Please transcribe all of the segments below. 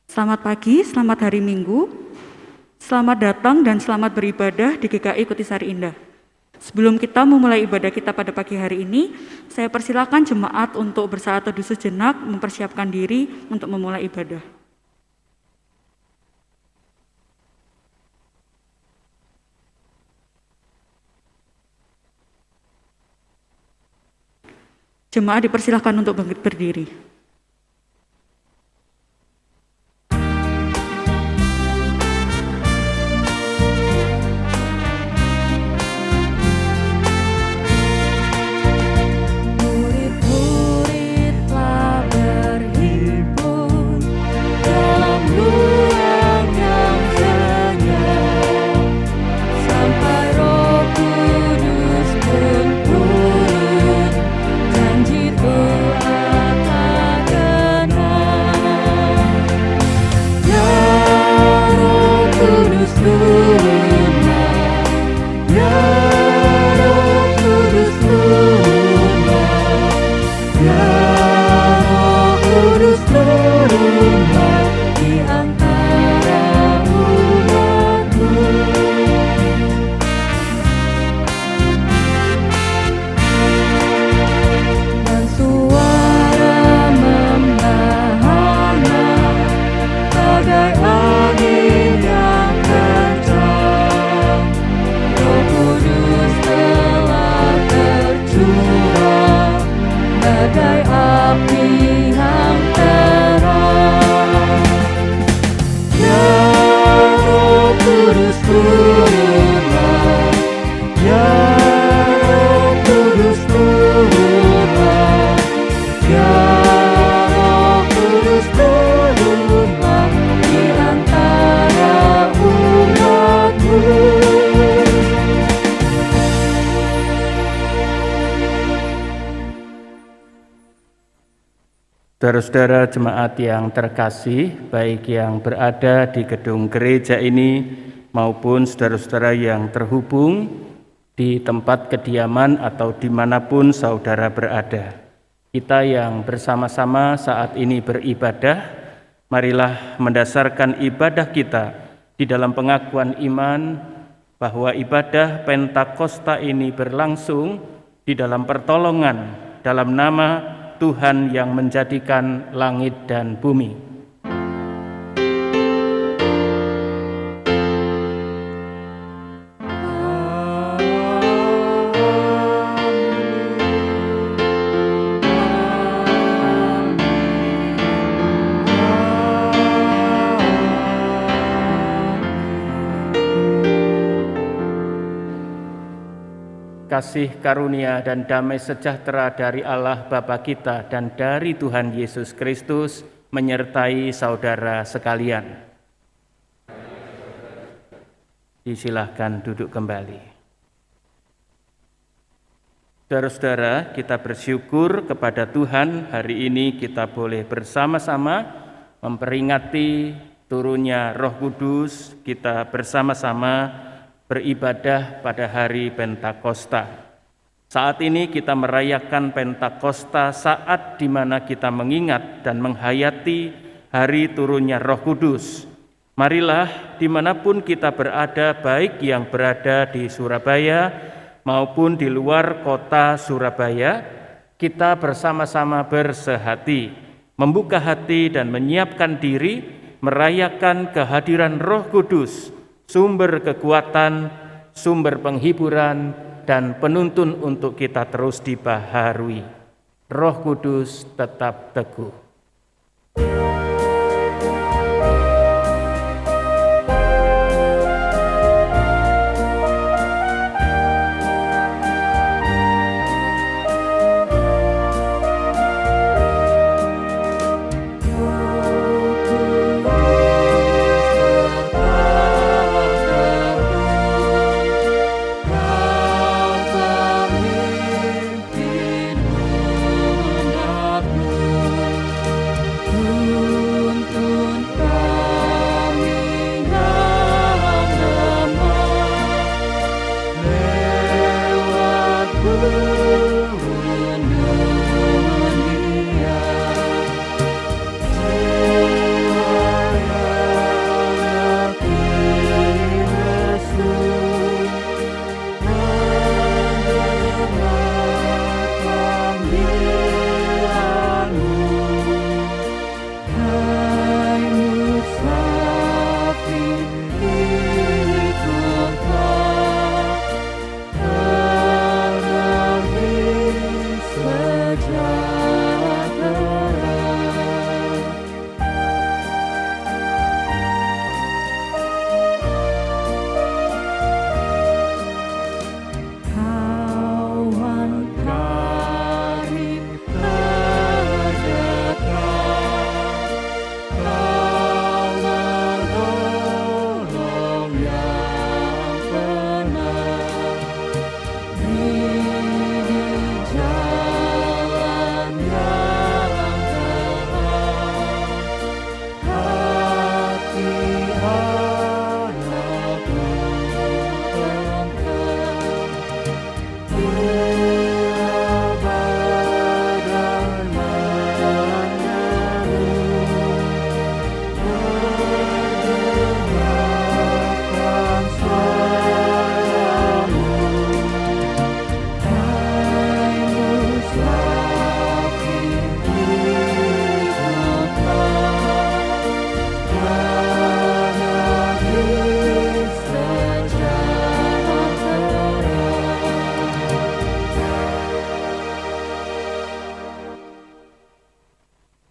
Selamat pagi, selamat hari Minggu, selamat datang dan selamat beribadah di GKI Kutisari Indah. Sebelum kita memulai ibadah kita pada pagi hari ini, saya persilakan jemaat untuk bersaat teduh sejenak, mempersiapkan diri untuk memulai ibadah. Jemaat dipersilakan untuk berdiri. Saudara-saudara jemaat yang terkasih, baik yang berada di gedung gereja ini maupun saudara-saudara yang terhubung di tempat kediaman atau dimanapun saudara berada. Kita yang bersama-sama saat ini beribadah, marilah mendasarkan ibadah kita di dalam pengakuan iman bahwa ibadah Pentakosta ini berlangsung di dalam pertolongan dalam nama Tuhan yang menjadikan langit dan bumi. Kasih karunia dan damai sejahtera dari Allah Bapa kita dan dari Tuhan Yesus Kristus menyertai saudara sekalian. Disilahkan duduk kembali. Saudara-saudara, kita bersyukur kepada Tuhan hari ini kita boleh bersama-sama memperingati turunnya Roh Kudus, kita bersama-sama beribadah pada hari Pentakosta. Saat ini kita merayakan Pentakosta saat di mana kita mengingat dan menghayati hari turunnya Roh Kudus. Marilah dimanapun kita berada, baik yang berada di Surabaya maupun di luar kota Surabaya, kita bersama-sama bersehati, membuka hati dan menyiapkan diri merayakan kehadiran Roh Kudus, sumber kekuatan, sumber penghiburan, dan penuntun untuk kita terus dibaharui. Roh Kudus tetap teguh. Ku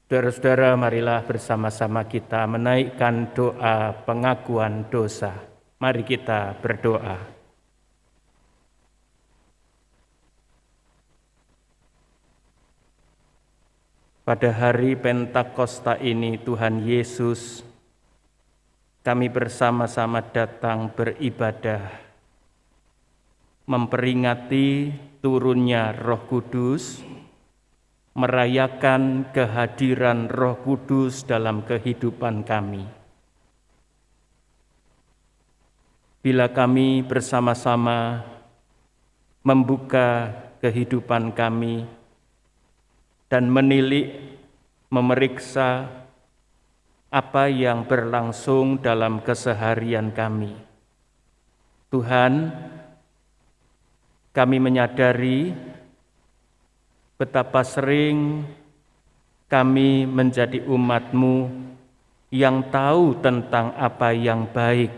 Saudara-saudara, marilah bersama-sama kita menaikkan doa pengakuan dosa. Mari kita berdoa. Pada hari Pentakosta ini, Tuhan Yesus, kami bersama-sama datang beribadah, memperingati turunnya Roh Kudus, merayakan kehadiran Roh Kudus dalam kehidupan kami. Bila kami bersama-sama membuka kehidupan kami dan menilik, memeriksa apa yang berlangsung dalam keseharian kami. Tuhan, kami menyadari betapa sering kami menjadi umat-Mu yang tahu tentang apa yang baik,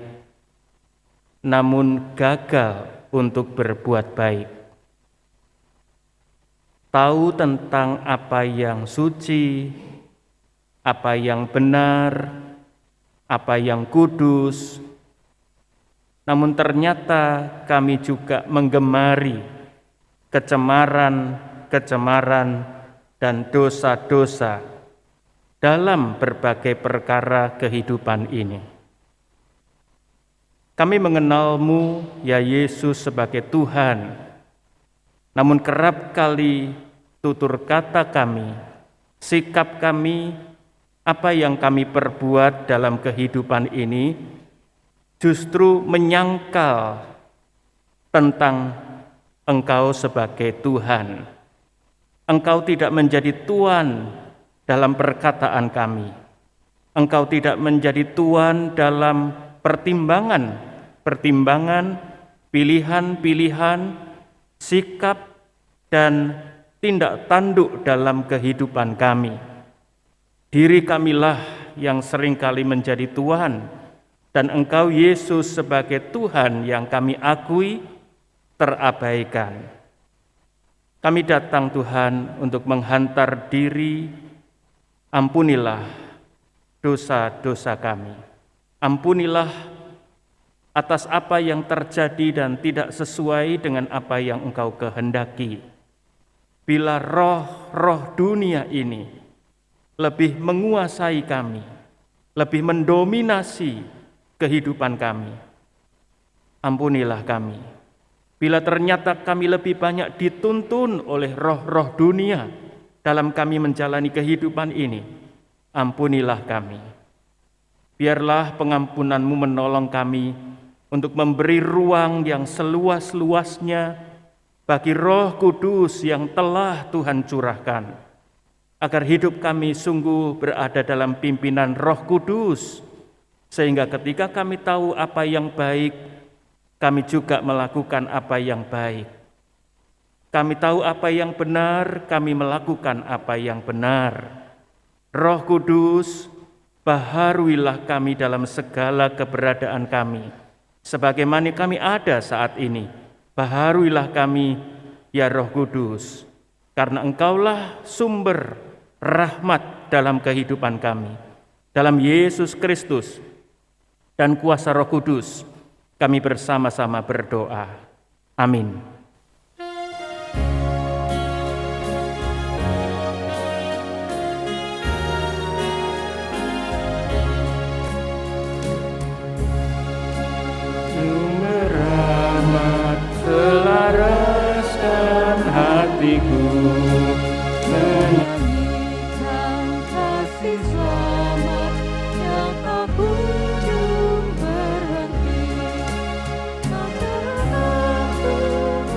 namun gagal untuk berbuat baik. Tahu tentang apa yang suci, apa yang benar, apa yang kudus, namun ternyata kami juga menggemari kecemaran dan dosa-dosa dalam berbagai perkara kehidupan ini. Kami mengenal-Mu, ya Yesus, sebagai Tuhan, namun kerap kali tutur kata kami, sikap kami, apa yang kami perbuat dalam kehidupan ini justru menyangkal tentang Engkau sebagai Tuhan. Engkau tidak menjadi Tuhan dalam perkataan kami. Engkau tidak menjadi Tuhan dalam pertimbangan, pilihan-pilihan, sikap dan tindak tanduk dalam kehidupan kami. Diri kamilah yang seringkali menjadi Tuhan, dan Engkau Yesus sebagai Tuhan yang kami akui terabaikan. Kami datang Tuhan untuk menghantar diri, ampunilah dosa-dosa kami. Ampunilah atas apa yang terjadi dan tidak sesuai dengan apa yang Engkau kehendaki. Bila roh-roh dunia ini lebih menguasai kami, lebih mendominasi kehidupan kami, ampunilah kami. Bila ternyata kami lebih banyak dituntun oleh roh-roh dunia dalam kami menjalani kehidupan ini, ampunilah kami. Biarlah pengampunan-Mu menolong kami untuk memberi ruang yang seluas-luasnya bagi Roh Kudus yang telah Tuhan curahkan, agar hidup kami sungguh berada dalam pimpinan Roh Kudus, sehingga ketika kami tahu apa yang baik, kami juga melakukan apa yang baik. Kami tahu apa yang benar, kami melakukan apa yang benar. Roh Kudus, baharuilah kami dalam segala keberadaan kami, sebagaimana kami ada saat ini. Baharuilah kami, ya Roh Kudus, karena Engkaulah sumber rahmat dalam kehidupan kami. Dalam Yesus Kristus dan kuasa Roh Kudus, kami bersama-sama berdoa. Amin. Selaraskan hatiku menyanyikan kasih selamat yang tak kunjung berhenti. Tak pernah Tuhan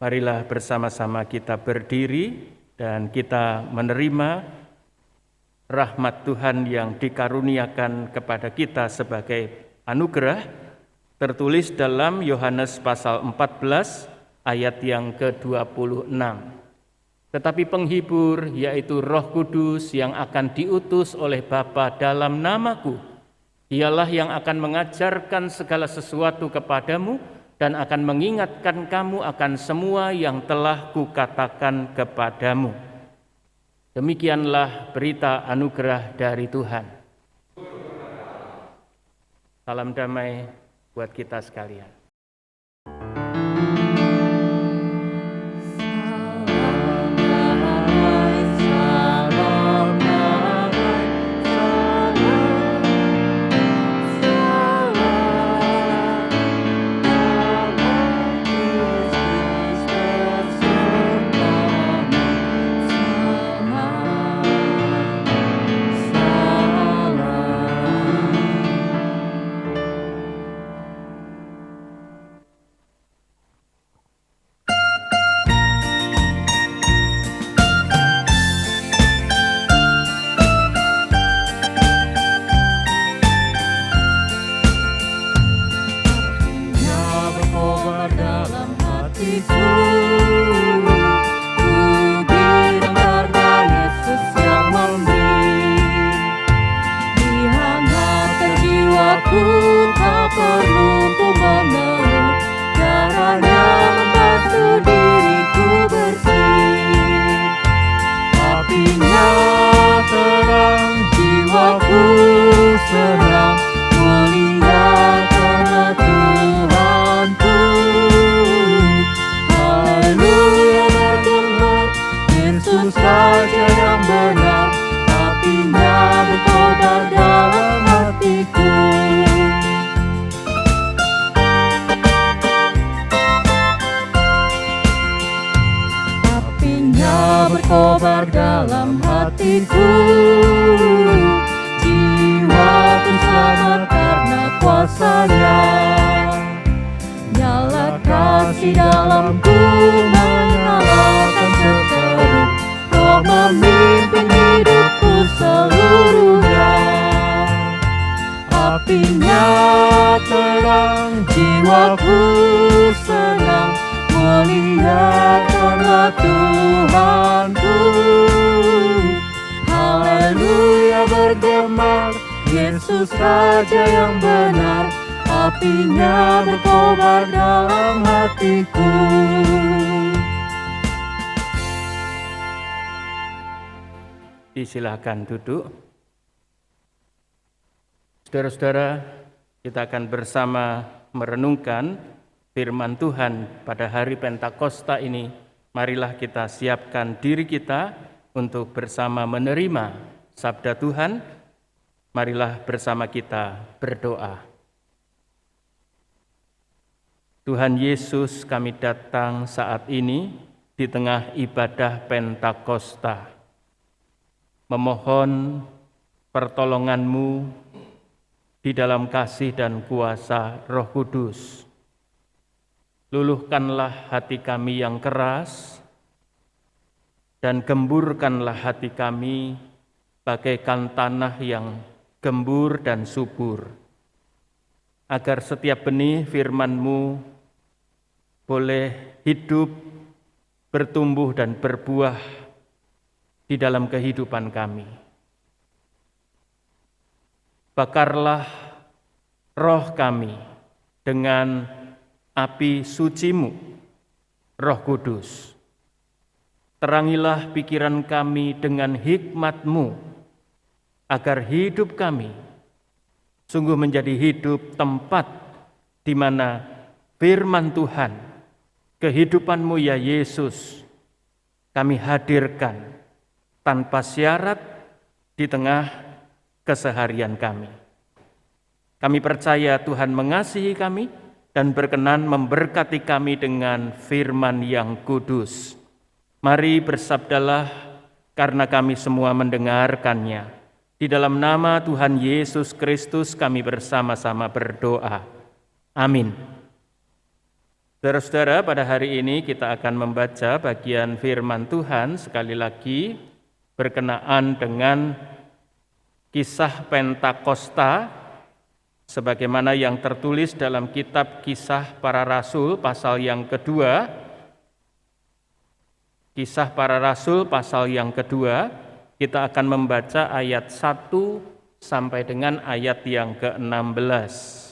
Marilah bersama-sama kita berdiri dan kita menerima rahmat Tuhan yang dikaruniakan kepada kita sebagai anugerah, tertulis dalam Yohanes pasal 14 ayat yang ke-26. Tetapi penghibur, yaitu Roh Kudus yang akan diutus oleh Bapa dalam namaku, dialah yang akan mengajarkan segala sesuatu kepadamu dan akan mengingatkan kamu akan semua yang telah kukatakan kepadamu. Demikianlah berita anugerah dari Tuhan. Salam damai buat kita sekalian. Berkobar dalam hatiku, jiwaku selamat karena kuasa-Nya. Nyala kasih dalamku menyalakan seteru, Roh memimpin hidupku seluruhnya. Apinya terang, jiwaku senang, muliakanlah Tuhanku. Haleluya bergema, Yesus Raja yang benar, apinya berkobar dalam hatiku. Silakan duduk. Saudara-saudara, kita akan bersama merenungkan firman Tuhan pada hari Pentakosta ini. Marilah kita siapkan diri kita untuk bersama menerima sabda Tuhan. Marilah bersama kita berdoa. Tuhan Yesus, kami datang saat ini di tengah ibadah Pentakosta, memohon pertolongan-Mu di dalam kasih dan kuasa Roh Kudus. Luluhkanlah hati kami yang keras dan gemburkanlah hati kami bagaikan tanah yang gembur dan subur, agar setiap benih firman-Mu boleh hidup, bertumbuh dan berbuah di dalam kehidupan kami. Bakarlah roh kami dengan api suci-Mu, Roh Kudus. Terangilah pikiran kami dengan hikmat-Mu, agar hidup kami sungguh menjadi hidup tempat di mana firman Tuhan, kehidupan-Mu ya Yesus, kami hadirkan tanpa syarat di tengah keseharian kami. Kami percaya Tuhan mengasihi kami dan berkenan memberkati kami dengan firman yang kudus. Mari bersabdalah karena kami semua mendengarkannya. Di dalam nama Tuhan Yesus Kristus kami bersama-sama berdoa. Amin. Saudara-saudara, pada hari ini kita akan membaca bagian firman Tuhan sekali lagi berkenaan dengan kisah Pentakosta sebagaimana yang tertulis dalam kitab Kisah Para Rasul pasal yang kedua. Kisah Para Rasul pasal yang kedua, kita akan membaca ayat 1 sampai dengan ayat yang ke-16.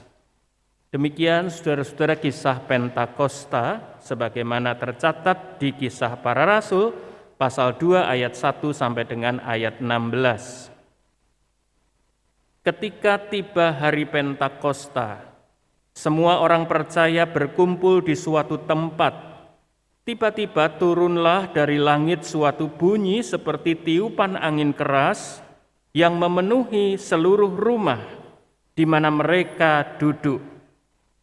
Demikian saudara-saudara kisah Pentakosta sebagaimana tercatat di Kisah Para Rasul pasal 2 ayat 1 sampai dengan ayat 16. Ketika tiba hari Pentakosta, semua orang percaya berkumpul di suatu tempat. Tiba-tiba turunlah dari langit suatu bunyi seperti tiupan angin keras yang memenuhi seluruh rumah di mana mereka duduk.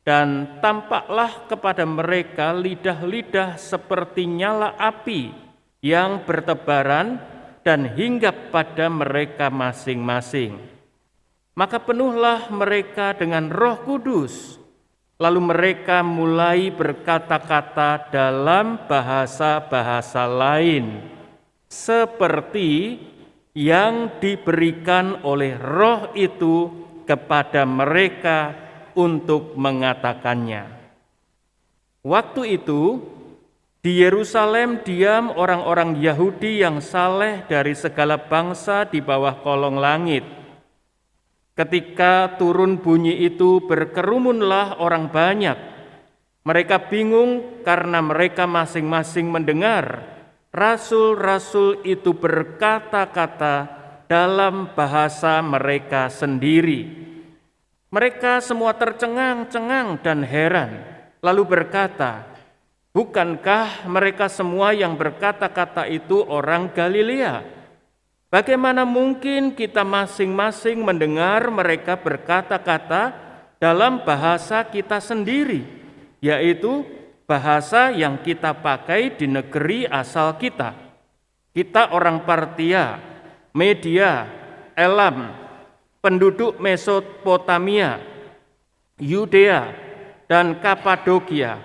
Dan tampaklah kepada mereka lidah-lidah seperti nyala api yang bertebaran dan hinggap pada mereka masing-masing. Maka penuhlah mereka dengan Roh Kudus, lalu mereka mulai berkata-kata dalam bahasa-bahasa lain, seperti yang diberikan oleh Roh itu kepada mereka untuk mengatakannya. Waktu itu, di Yerusalem diam orang-orang Yahudi yang saleh dari segala bangsa di bawah kolong langit. Ketika turun bunyi itu, berkerumunlah orang banyak. Mereka bingung karena mereka masing-masing mendengar rasul-rasul itu berkata-kata dalam bahasa mereka sendiri. Mereka semua tercengang-cengang dan heran, lalu berkata, "Bukankah mereka semua yang berkata-kata itu orang Galilea? Bagaimana mungkin kita masing-masing mendengar mereka berkata-kata dalam bahasa kita sendiri, yaitu bahasa yang kita pakai di negeri asal kita? Kita orang Partia, Media, Elam, penduduk Mesopotamia, Yudea dan Kapadokia,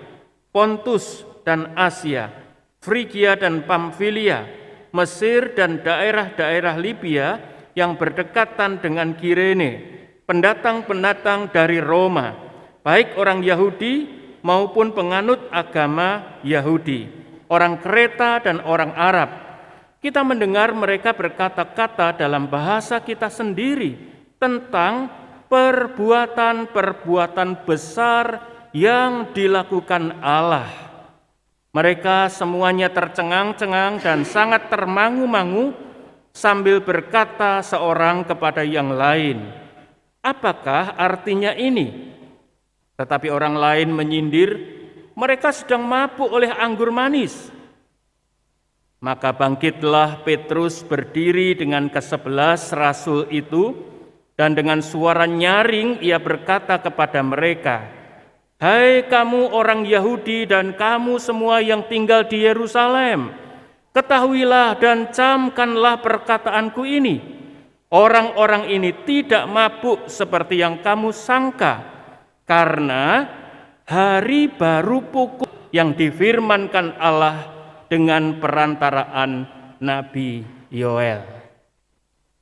Pontus dan Asia, Frigia dan Pamfilia, Mesir dan daerah-daerah Libya yang berdekatan dengan Kirene, pendatang-pendatang dari Roma, baik orang Yahudi maupun penganut agama Yahudi, orang Kreta dan orang Arab. Kita mendengar mereka berkata-kata dalam bahasa kita sendiri tentang perbuatan-perbuatan besar yang dilakukan Allah." Mereka semuanya tercengang-cengang dan sangat termangu-mangu sambil berkata seorang kepada yang lain, "Apakah artinya ini?" Tetapi orang lain menyindir, "Mereka sedang mabuk oleh anggur manis." Maka bangkitlah Petrus berdiri dengan ke-11 rasul itu, dan dengan suara nyaring ia berkata kepada mereka, "Hai kamu orang Yahudi dan kamu semua yang tinggal di Yerusalem, ketahuilah dan camkanlah perkataanku ini. Orang-orang ini tidak mabuk seperti yang kamu sangka, karena hari baru pukul yang difirmankan Allah dengan perantaraan Nabi Yoel."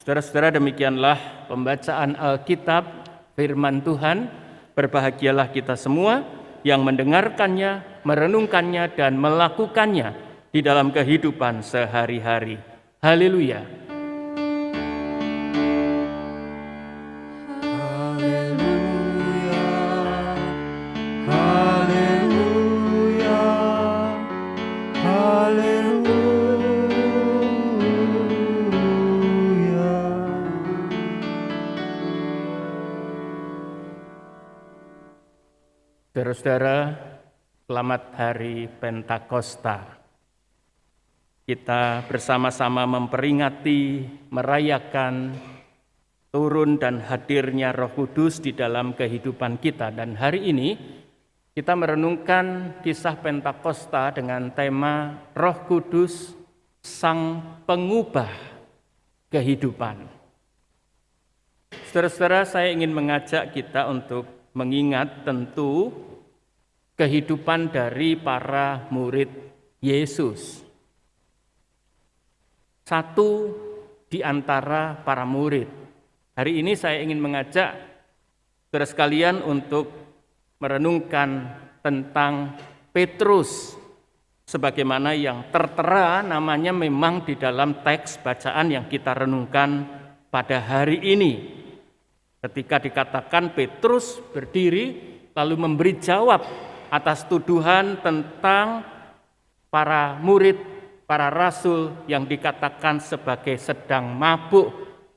Saudara-saudara, demikianlah pembacaan Alkitab, firman Tuhan. Berbahagialah kita semua yang mendengarkannya, merenungkannya, dan melakukannya di dalam kehidupan sehari-hari. Haleluya. Haleluya, haleluya, haleluya. Saudara-saudara, selamat hari Pentakosta. Kita bersama-sama memperingati, merayakan turun dan hadirnya Roh Kudus di dalam kehidupan kita. Dan hari ini kita merenungkan kisah Pentakosta dengan tema Roh Kudus, Sang Pengubah Kehidupan. Saudara-saudara, saya ingin mengajak kita untuk mengingat tentu kehidupan dari para murid Yesus. Satu di antara para murid. Hari ini saya ingin mengajak saudara sekalian untuk merenungkan tentang Petrus, sebagaimana yang tertera namanya memang di dalam teks bacaan yang kita renungkan pada hari ini. Ketika dikatakan Petrus berdiri lalu memberi jawab atas tuduhan tentang para murid, para rasul yang dikatakan sebagai sedang mabuk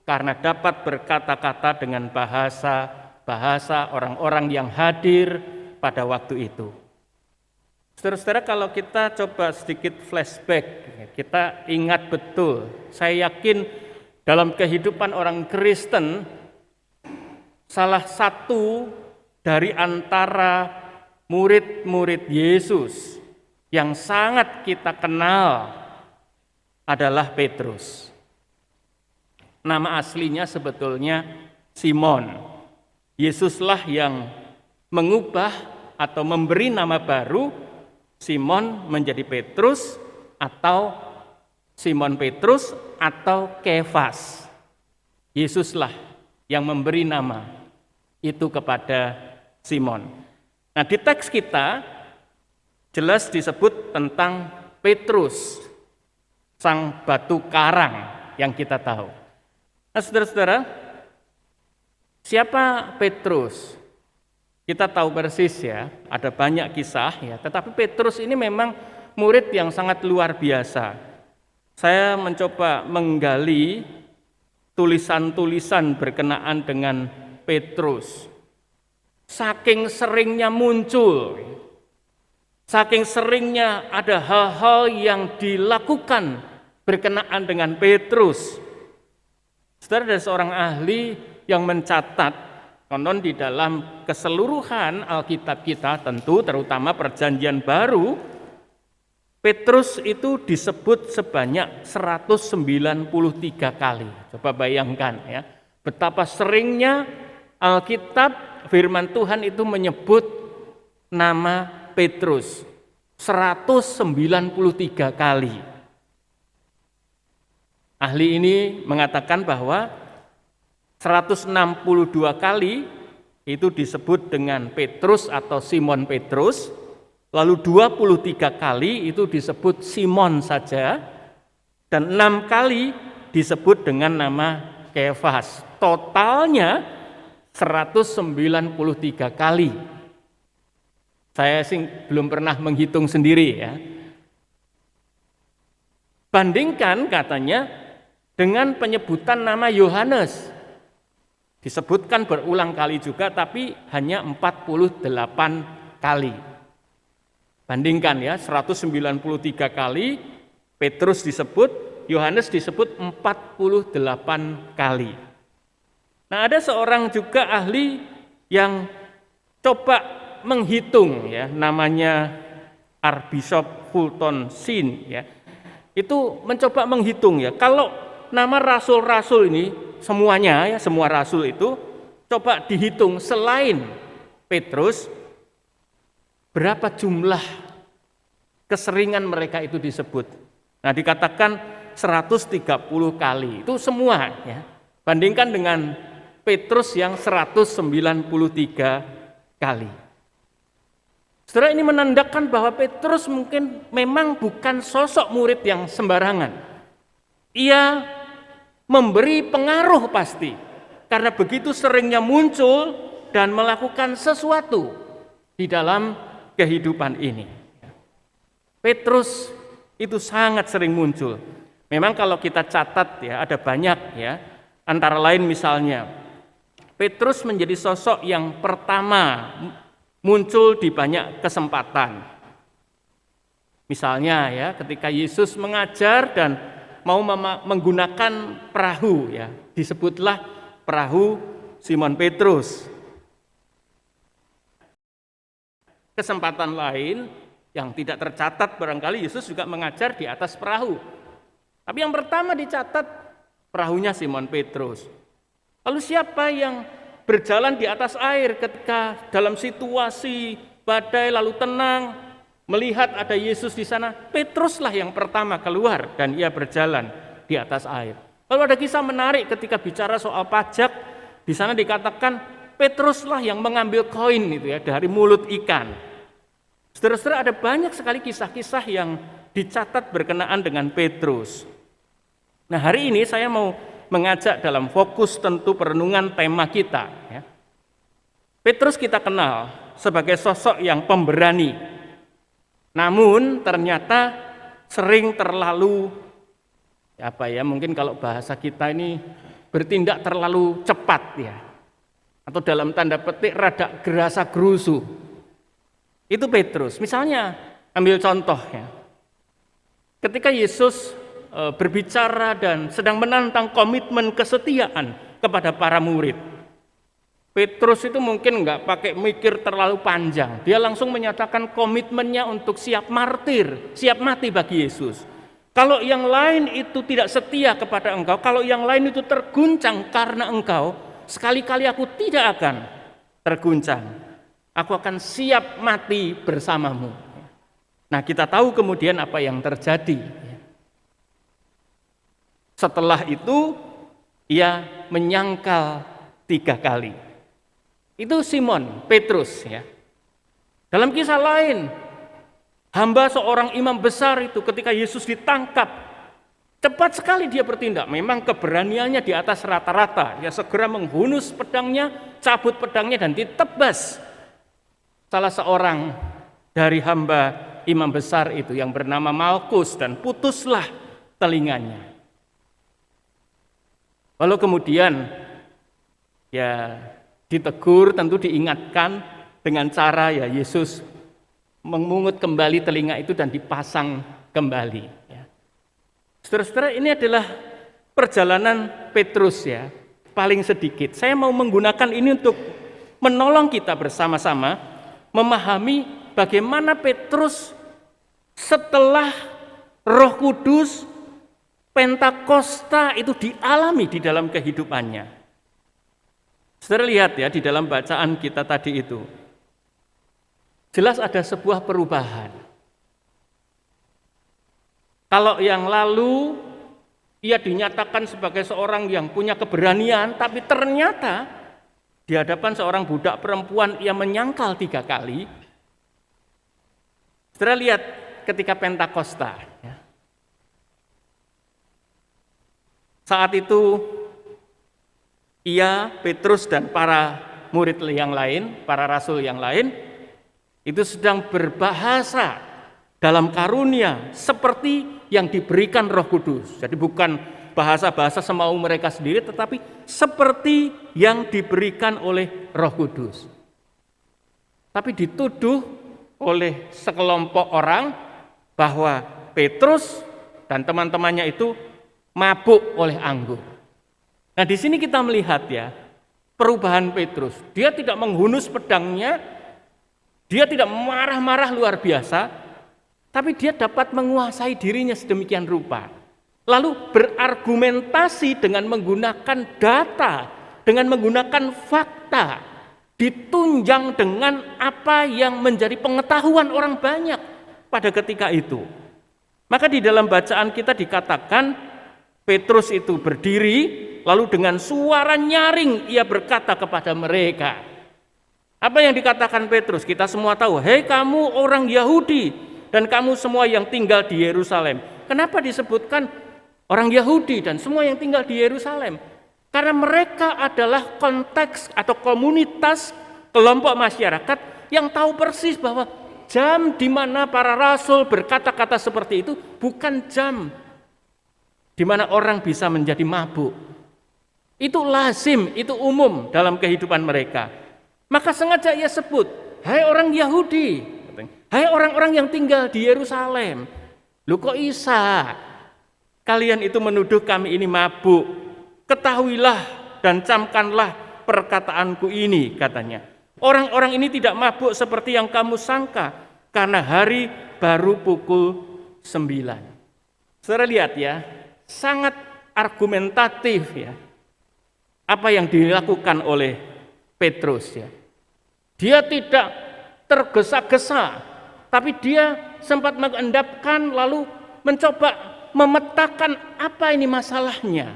karena dapat berkata-kata dengan bahasa orang-orang yang hadir pada waktu itu. Saudara-saudara, kalau kita coba sedikit flashback, kita ingat betul, saya yakin dalam kehidupan orang Kristen, salah satu dari antara murid-murid Yesus yang sangat kita kenal adalah Petrus. Nama aslinya sebetulnya Simon. Yesuslah yang mengubah atau memberi nama baru Simon menjadi Petrus atau Simon Petrus atau Kefas. Yesuslah yang memberi nama itu kepada Simon. Nah, di teks kita jelas disebut tentang Petrus, sang batu karang yang kita tahu. Nah, saudara-saudara, siapa Petrus? Kita tahu persis ya, ada banyak kisah ya, tetapi Petrus ini memang murid yang sangat luar biasa. Saya mencoba menggali tulisan-tulisan berkenaan dengan Petrus. Saking seringnya muncul, saking seringnya ada hal-hal yang dilakukan berkenaan dengan Petrus. Saudara, ada seorang ahli yang mencatat, konon di dalam keseluruhan Alkitab kita tentu, terutama Perjanjian Baru, Petrus itu disebut sebanyak 193 kali. Coba bayangkan ya, betapa seringnya Alkitab firman Tuhan itu menyebut nama Petrus 193 kali. Ahli ini mengatakan bahwa 162 kali itu disebut dengan Petrus atau Simon Petrus, lalu 23 kali itu disebut Simon saja, dan 6 kali disebut dengan nama Kefas. Totalnya 193 kali. Saya sih belum pernah menghitung sendiri ya. Bandingkan katanya dengan penyebutan nama Yohanes. Disebutkan berulang kali juga tapi hanya 48 kali. Bandingkan ya, 193 kali Petrus disebut, Yohanes disebut 48 kali. Nah, ada seorang juga ahli yang coba menghitung ya, namanya Archbishop Fulton Sheen ya. Itu mencoba menghitung ya, kalau nama rasul-rasul ini semuanya ya, semua rasul itu coba dihitung selain Petrus, berapa jumlah keseringan mereka itu disebut. Nah, dikatakan 130 kali. Itu semua ya. Bandingkan dengan Petrus yang 193 kali. Saudara, ini menandakan bahwa Petrus mungkin memang bukan sosok murid yang sembarangan. Ia memberi pengaruh pasti, karena begitu seringnya muncul dan melakukan sesuatu di dalam kehidupan ini. Petrus itu sangat sering muncul. Memang kalau kita catat ya, ada banyak ya, antara lain misalnya Petrus menjadi sosok yang pertama muncul di banyak kesempatan. Misalnya ya, ketika Yesus mengajar dan mau menggunakan perahu ya, disebutlah perahu Simon Petrus. Kesempatan lain yang tidak tercatat barangkali Yesus juga mengajar di atas perahu. Tapi yang pertama dicatat perahunya Simon Petrus. Lalu siapa yang berjalan di atas air ketika dalam situasi badai lalu tenang, melihat ada Yesus di sana, Petruslah yang pertama keluar dan ia berjalan di atas air. Lalu ada kisah menarik ketika bicara soal pajak, di sana dikatakan Petruslah yang mengambil koin itu ya dari mulut ikan. Saudara-saudara, ada banyak sekali kisah-kisah yang dicatat berkenaan dengan Petrus. Nah, hari ini saya mau mengajak dalam fokus tentu perenungan tema kita. Ya. Petrus kita kenal sebagai sosok yang pemberani, namun ternyata sering terlalu mungkin kalau bahasa kita ini bertindak terlalu cepat ya, atau dalam tanda petik rada gerasa gerusu. Itu Petrus. Misalnya ambil contoh ya, ketika Yesus berbicara dan sedang menantang komitmen kesetiaan kepada para murid, Petrus itu mungkin nggak pakai mikir terlalu panjang. Dia langsung menyatakan komitmennya untuk siap martir, siap mati bagi Yesus. Kalau yang lain itu tidak setia kepada engkau, kalau yang lain itu terguncang karena engkau, sekali-kali aku tidak akan terguncang. Aku akan siap mati bersamamu. Nah, kita tahu kemudian apa yang terjadi. Setelah itu, ia menyangkal 3 kali. Itu Simon, Petrus ya. Dalam kisah lain, hamba seorang imam besar itu ketika Yesus ditangkap, cepat sekali dia bertindak. Memang keberaniannya di atas rata-rata. Dia segera menghunus pedangnya, cabut pedangnya dan ditebas salah seorang dari hamba imam besar itu yang bernama Malkus dan putuslah telinganya. Lalu kemudian ya ditegur, tentu diingatkan dengan cara ya Yesus memungut kembali telinga itu dan dipasang kembali. Ya. Saudara-saudara, ini adalah perjalanan Petrus ya, paling sedikit. Saya mau menggunakan ini untuk menolong kita bersama-sama memahami bagaimana Petrus setelah Roh Kudus Pentakosta itu dialami di dalam kehidupannya. Saudara lihat ya di dalam bacaan kita tadi itu. Jelas ada sebuah perubahan. Kalau yang lalu ia dinyatakan sebagai seorang yang punya keberanian, tapi ternyata di hadapan seorang budak perempuan ia menyangkal 3 kali. Saudara lihat ketika Pentakosta. Ya. Saat itu ia, Petrus dan para murid yang lain, para rasul yang lain, itu sedang berbahasa dalam karunia seperti yang diberikan Roh Kudus. Jadi bukan bahasa-bahasa semau mereka sendiri, tetapi seperti yang diberikan oleh Roh Kudus. Tapi dituduh oleh sekelompok orang bahwa Petrus dan teman-temannya itu mabuk oleh anggur. Nah, di sini kita melihat ya perubahan Petrus. Dia tidak menghunus pedangnya, dia tidak marah-marah luar biasa, tapi dia dapat menguasai dirinya sedemikian rupa. Lalu berargumentasi dengan menggunakan data, dengan menggunakan fakta, ditunjang dengan apa yang menjadi pengetahuan orang banyak pada ketika itu. Maka di dalam bacaan kita dikatakan Petrus itu berdiri, lalu dengan suara nyaring ia berkata kepada mereka. Apa yang dikatakan Petrus? Kita semua tahu, hei kamu orang Yahudi dan kamu semua yang tinggal di Yerusalem. Kenapa disebutkan orang Yahudi dan semua yang tinggal di Yerusalem? Karena mereka adalah konteks atau komunitas kelompok masyarakat yang tahu persis bahwa jam di mana para rasul berkata-kata seperti itu bukan jam di mana orang bisa menjadi mabuk. Itu lazim, itu umum dalam kehidupan mereka. Maka sengaja ia sebut, hai orang Yahudi, hai orang-orang yang tinggal di Yerusalem. Lu kok bisa? Kalian itu menuduh kami ini mabuk. Ketahuilah dan camkanlah perkataanku ini, katanya. Orang-orang ini tidak mabuk seperti yang kamu sangka, karena hari baru pukul 9. Saudara lihat ya, sangat argumentatif ya apa yang dilakukan oleh Petrus ya. Dia tidak tergesa-gesa, tapi dia sempat mengendapkan lalu mencoba memetakan apa ini masalahnya.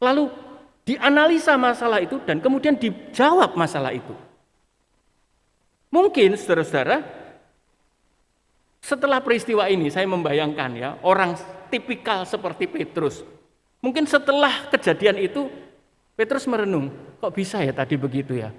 Lalu dianalisa masalah itu dan kemudian dijawab masalah itu. Mungkin saudara-saudara, setelah peristiwa ini saya membayangkan ya, orang tipikal seperti Petrus. Mungkin setelah kejadian itu Petrus merenung, kok bisa ya tadi begitu ya?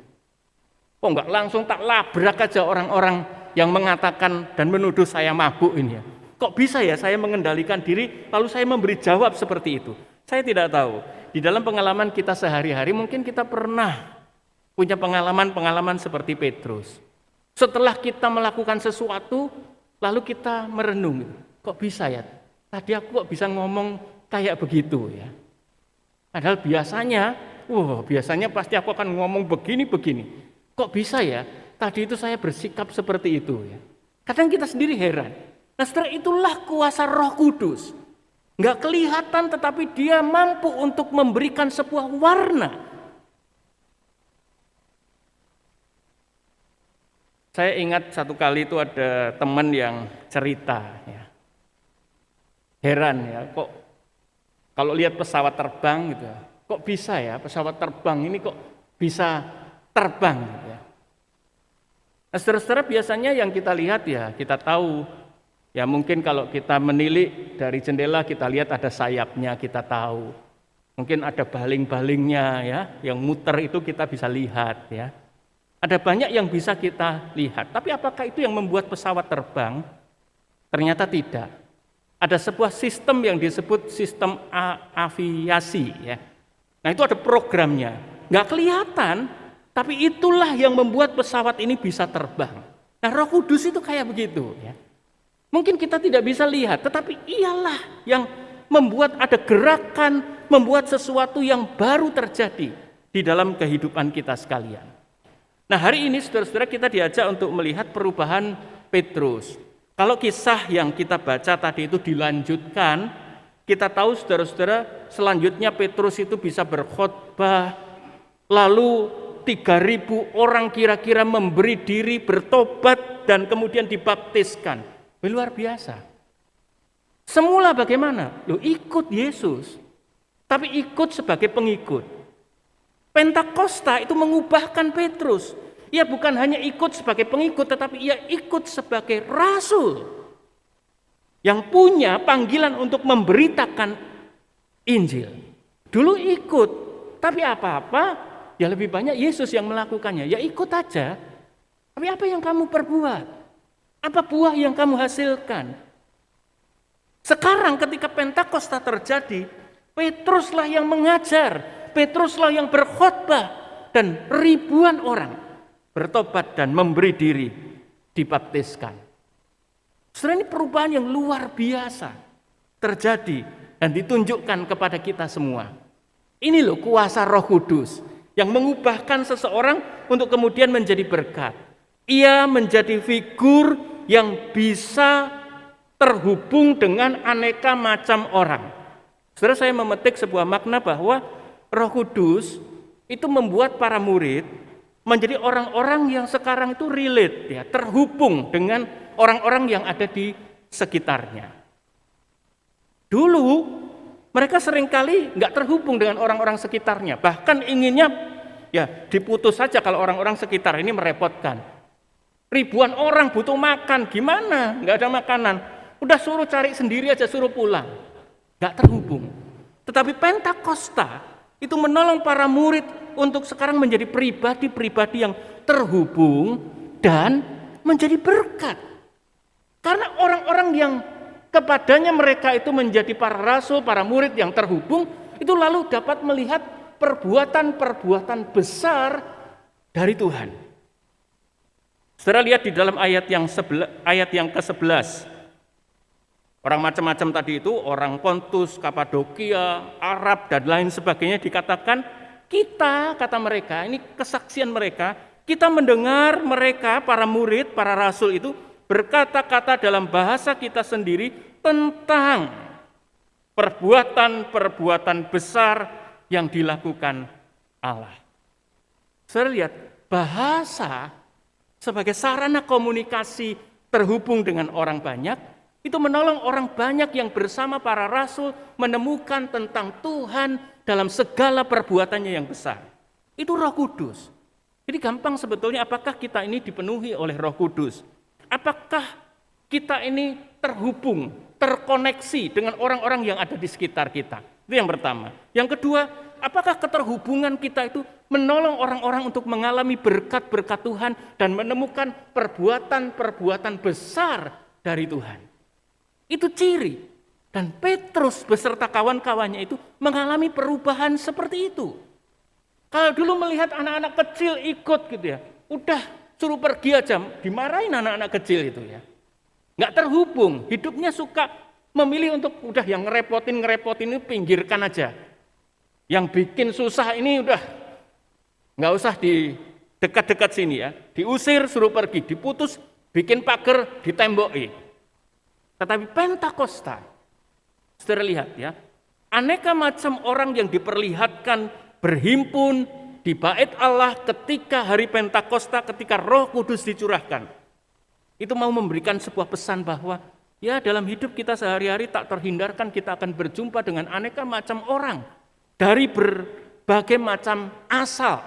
Kok enggak langsung tak labrak aja orang-orang yang mengatakan dan menuduh saya mabuk ini ya? Kok bisa ya saya mengendalikan diri lalu saya memberi jawab seperti itu? Saya tidak tahu. Di dalam pengalaman kita sehari-hari mungkin kita pernah punya pengalaman-pengalaman seperti Petrus. Setelah kita melakukan sesuatu lalu kita merenung, kok bisa ya? Tadi aku kok bisa ngomong kayak begitu ya? Padahal biasanya pasti aku akan ngomong begini. Kok bisa ya? Tadi itu saya bersikap seperti itu ya. Kadang kita sendiri heran. Nah, setelah itulah kuasa Roh Kudus. Enggak kelihatan tetapi dia mampu untuk memberikan sebuah warna. Saya ingat satu kali itu ada teman yang cerita ya. Heran ya, kok kalau lihat pesawat terbang gitu ya, kok bisa ya pesawat terbang ini kok bisa terbang gitu ya. Nah, saudara-saudara, biasanya yang kita lihat ya, kita tahu ya, mungkin kalau kita menilik dari jendela kita lihat ada sayapnya, kita tahu. Mungkin ada baling-balingnya ya, yang muter itu kita bisa lihat ya. Ada banyak yang bisa kita lihat, tapi apakah itu yang membuat pesawat terbang? Ternyata tidak. Ada sebuah sistem yang disebut sistem aviasi ya. Nah, itu ada programnya. Nggak kelihatan, tapi itulah yang membuat pesawat ini bisa terbang. Nah, Roh Kudus itu kayak begitu ya. Mungkin kita tidak bisa lihat, tetapi ialah yang membuat ada gerakan, membuat sesuatu yang baru terjadi di dalam kehidupan kita sekalian. Nah, hari ini saudara-saudara kita diajak untuk melihat perubahan Petrus. Kalau kisah yang kita baca tadi itu dilanjutkan, kita tahu saudara-saudara selanjutnya Petrus itu bisa berkhotbah, lalu 3.000 orang kira-kira memberi diri, bertobat dan kemudian dibaptiskan. Luar biasa. Semula bagaimana? Ikut Yesus, tapi ikut sebagai pengikut. Pentakosta itu mengubahkan Petrus. Ia bukan hanya ikut sebagai pengikut, tetapi ia ikut sebagai rasul yang punya panggilan untuk memberitakan Injil. Dulu ikut, tapi apa-apa, ya lebih banyak Yesus yang melakukannya. Ya ikut aja. Tapi apa yang kamu perbuat? Apa buah yang kamu hasilkan? Sekarang ketika Pentakosta terjadi, Petruslah yang mengajar, Petruslah yang berkhotbah, dan ribuan orang bertobat dan memberi diri, dibaptiskan. Saudara, ini perubahan yang luar biasa terjadi dan ditunjukkan kepada kita semua. Ini loh kuasa Roh Kudus yang mengubahkan seseorang untuk kemudian menjadi berkat. Ia menjadi figur yang bisa terhubung dengan aneka macam orang. Saudara, saya memetik sebuah makna bahwa Roh Kudus itu membuat para murid menjadi orang-orang yang sekarang itu relate ya, terhubung dengan orang-orang yang ada di sekitarnya. Dulu mereka seringkali nggak terhubung dengan orang-orang sekitarnya, bahkan inginnya ya diputus saja kalau orang-orang sekitar ini merepotkan. Ribuan orang butuh makan, gimana? Nggak ada makanan, udah suruh cari sendiri aja, suruh pulang, nggak terhubung. Tetapi Pentakosta itu menolong para murid untuk sekarang menjadi pribadi-pribadi yang terhubung dan menjadi berkat. Karena orang-orang yang kepadanya mereka itu menjadi para rasul, para murid yang terhubung, itu lalu dapat melihat perbuatan-perbuatan besar dari Tuhan. Saudara lihat di dalam ayat yang ke-11. Orang macam-macam tadi itu, orang Pontus, Kapadokia, Arab, dan lain sebagainya dikatakan, kita, kata mereka, ini kesaksian mereka, kita mendengar mereka, para murid, para rasul itu, berkata-kata dalam bahasa kita sendiri tentang perbuatan-perbuatan besar yang dilakukan Allah. Saudara lihat, bahasa sebagai sarana komunikasi terhubung dengan orang banyak, itu menolong orang banyak yang bersama para rasul menemukan tentang Tuhan dalam segala perbuatannya yang besar. Itu Roh Kudus. Jadi gampang sebetulnya apakah kita ini dipenuhi oleh Roh Kudus. Apakah kita ini terhubung, terkoneksi dengan orang-orang yang ada di sekitar kita. Itu yang pertama. Yang kedua, apakah keterhubungan kita itu menolong orang-orang untuk mengalami berkat-berkat Tuhan dan menemukan perbuatan-perbuatan besar dari Tuhan. Itu ciri. Dan Petrus beserta kawan-kawannya itu mengalami perubahan seperti itu. Kalau dulu melihat anak-anak kecil ikut gitu ya, udah suruh pergi aja, dimarahin anak-anak kecil itu ya. Nggak terhubung, hidupnya suka memilih untuk udah yang ngerepotin ini pinggirkan aja. Yang bikin susah ini udah nggak usah di dekat-dekat sini ya, diusir suruh pergi, diputus, bikin pagar, ditemboki. Tetapi Pentakosta, saudara lihat ya, aneka macam orang yang diperlihatkan berhimpun di bait Allah ketika hari Pentakosta, ketika Roh Kudus dicurahkan. Itu mau memberikan sebuah pesan bahwa ya dalam hidup kita sehari-hari tak terhindarkan kita akan berjumpa dengan aneka macam orang dari berbagai macam asal.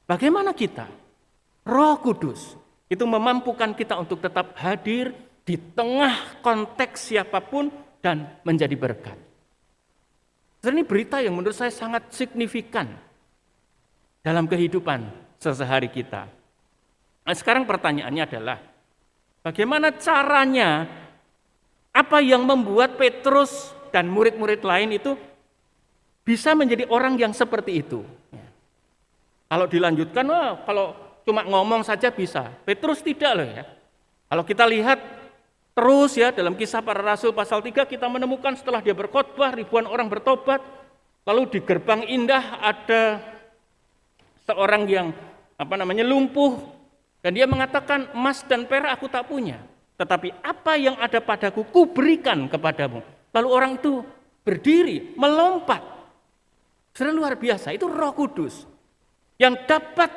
Bagaimana kita? Roh Kudus itu memampukan kita untuk tetap hadir di tengah konteks siapapun dan menjadi berkat. Ini berita yang menurut saya sangat signifikan dalam kehidupan sehari-hari kita. Nah, sekarang pertanyaannya adalah, bagaimana caranya, apa yang membuat Petrus dan murid-murid lain itu bisa menjadi orang yang seperti itu? Kalau dilanjutkan, kalau cuma ngomong saja bisa. Petrus tidak loh ya. Kalau kita lihat terus ya dalam Kisah Para Rasul pasal 3 kita menemukan setelah dia berkhotbah ribuan orang bertobat. Lalu di Gerbang Indah ada seorang yang lumpuh dan dia mengatakan, emas dan perak aku tak punya, tetapi apa yang ada padaku kuberikan kepadamu. Lalu orang itu berdiri, melompat. Sudah luar biasa, itu Roh Kudus yang dapat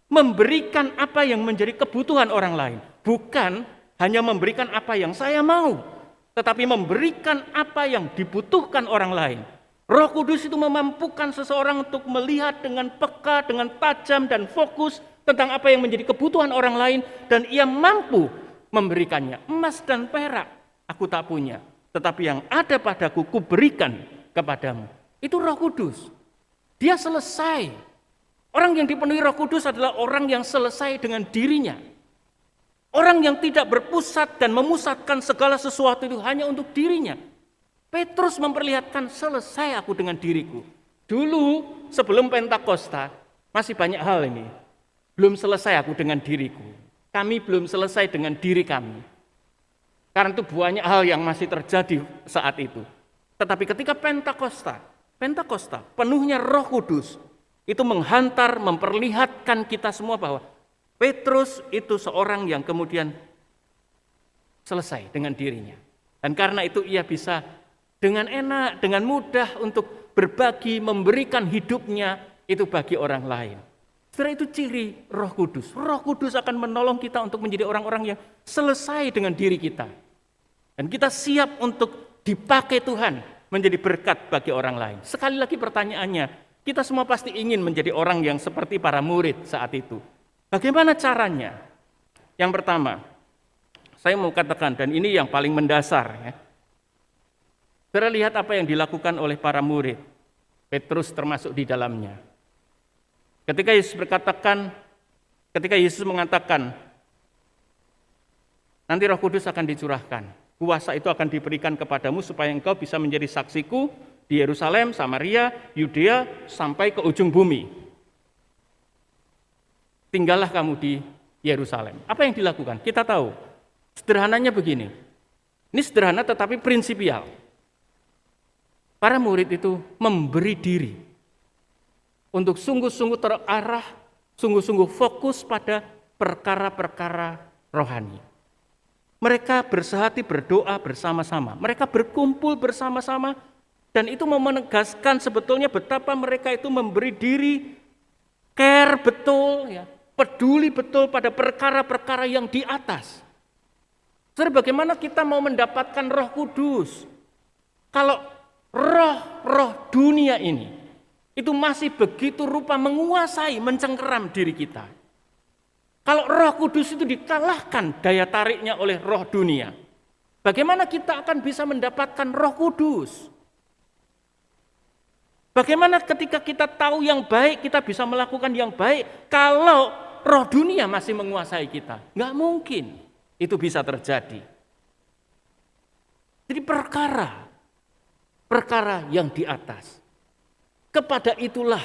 memberikan apa yang menjadi kebutuhan orang lain. Bukan hanya memberikan apa yang saya mau, tetapi memberikan apa yang dibutuhkan orang lain. Roh Kudus itu memampukan seseorang untuk melihat dengan peka, dengan tajam dan fokus tentang apa yang menjadi kebutuhan orang lain, dan ia mampu memberikannya. Emas dan perak aku tak punya, tetapi yang ada padaku kuberikan kepadamu. Itu Roh Kudus. Dia selesai. Orang yang dipenuhi Roh Kudus adalah orang yang selesai dengan dirinya. Orang yang tidak berpusat dan memusatkan segala sesuatu itu hanya untuk dirinya. Petrus memperlihatkan, selesai aku dengan diriku. Dulu sebelum Pentakosta masih banyak hal ini. Belum selesai aku dengan diriku. Kami belum selesai dengan diri kami. Karena itu banyak hal yang masih terjadi saat itu. Tetapi ketika Pentakosta penuhnya Roh Kudus, itu menghantar, memperlihatkan kita semua bahwa Petrus itu seorang yang kemudian selesai dengan dirinya. Dan karena itu ia bisa dengan enak, dengan mudah untuk berbagi, memberikan hidupnya itu bagi orang lain. Setelah itu ciri Roh Kudus. Roh Kudus akan menolong kita untuk menjadi orang-orang yang selesai dengan diri kita. Dan kita siap untuk dipakai Tuhan menjadi berkat bagi orang lain. Sekali lagi pertanyaannya, kita semua pasti ingin menjadi orang yang seperti para murid saat itu. Bagaimana caranya? Yang pertama, saya mau katakan, dan ini yang paling mendasar ya. Saudara lihat apa yang dilakukan oleh para murid. Petrus termasuk di dalamnya. Ketika Yesus mengatakan, nanti Roh Kudus akan dicurahkan. Kuasa itu akan diberikan kepadamu supaya engkau bisa menjadi saksiku di Yerusalem, Samaria, Yudea, sampai ke ujung bumi. Tinggallah kamu di Yerusalem. Apa yang dilakukan? Kita tahu. Sederhananya begini. Ini sederhana tetapi prinsipial. Para murid itu memberi diri untuk sungguh-sungguh terarah, sungguh-sungguh fokus pada perkara-perkara rohani. Mereka bersehati berdoa bersama-sama. Mereka berkumpul bersama-sama. Dan itu mau menegaskan sebetulnya betapa mereka itu memberi diri, care betul ya, peduli betul pada perkara-perkara yang di atas. Saudara, bagaimana kita mau mendapatkan Roh Kudus kalau roh-roh dunia ini itu masih begitu rupa menguasai, mencengkeram diri kita? Kalau Roh Kudus itu dikalahkan daya tariknya oleh roh dunia, bagaimana kita akan bisa mendapatkan Roh Kudus? Bagaimana ketika kita tahu yang baik, kita bisa melakukan yang baik kalau roh dunia masih menguasai kita? Nggak mungkin itu bisa terjadi. Jadi perkara yang di atas. Kepada itulah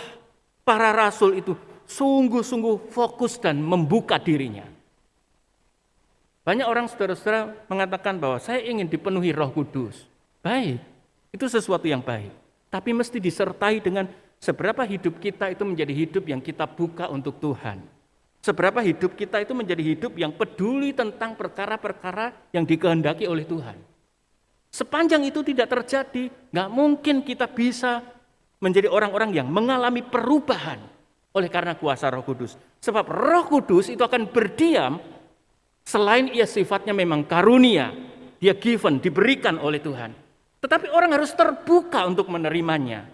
para rasul itu sungguh-sungguh fokus dan membuka dirinya. Banyak orang saudara-saudara mengatakan bahwa saya ingin dipenuhi Roh Kudus. Baik, itu sesuatu yang baik. Tapi mesti disertai dengan seberapa hidup kita itu menjadi hidup yang kita buka untuk Tuhan. Seberapa hidup kita itu menjadi hidup yang peduli tentang perkara-perkara yang dikehendaki oleh Tuhan. Sepanjang itu tidak terjadi, nggak mungkin kita bisa menjadi orang-orang yang mengalami perubahan oleh karena kuasa Roh Kudus. Sebab Roh Kudus itu akan berdiam selain ia sifatnya memang karunia, dia given, diberikan oleh Tuhan. Tetapi orang harus terbuka untuk menerimanya.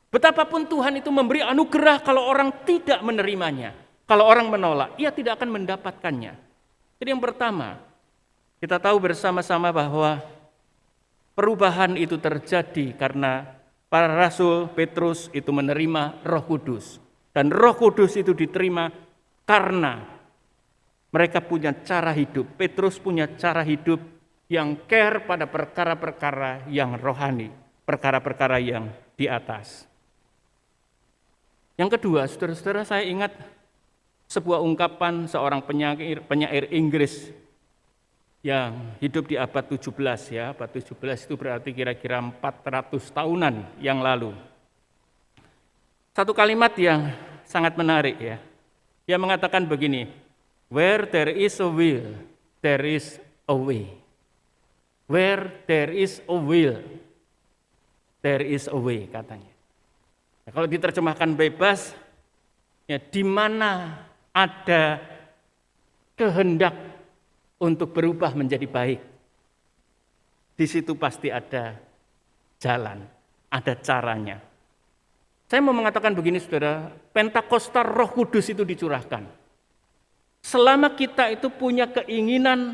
Betapapun Tuhan itu memberi anugerah kalau orang tidak menerimanya. Kalau orang menolak, ia tidak akan mendapatkannya. Jadi yang pertama, kita tahu bersama-sama bahwa perubahan itu terjadi karena para rasul Petrus itu menerima Roh Kudus. Dan Roh Kudus itu diterima karena mereka punya cara hidup. Petrus punya cara hidup yang care pada perkara-perkara yang rohani, perkara-perkara yang di atas. Yang kedua, saudara-saudara, saya ingat sebuah ungkapan seorang penyair Inggris yang hidup di abad 17 ya. Abad 17 itu berarti kira-kira 400 tahunan yang lalu. Satu kalimat yang sangat menarik ya. Dia mengatakan begini, "Where there is a will, there is a way. Where there is a will, there is a way," katanya. Nah, kalau diterjemahkan bebas, ya di mana ada kehendak untuk berubah menjadi baik, di situ pasti ada jalan, ada caranya. Saya mau mengatakan begini saudara, Pentakosta Roh Kudus itu dicurahkan. Selama kita itu punya keinginan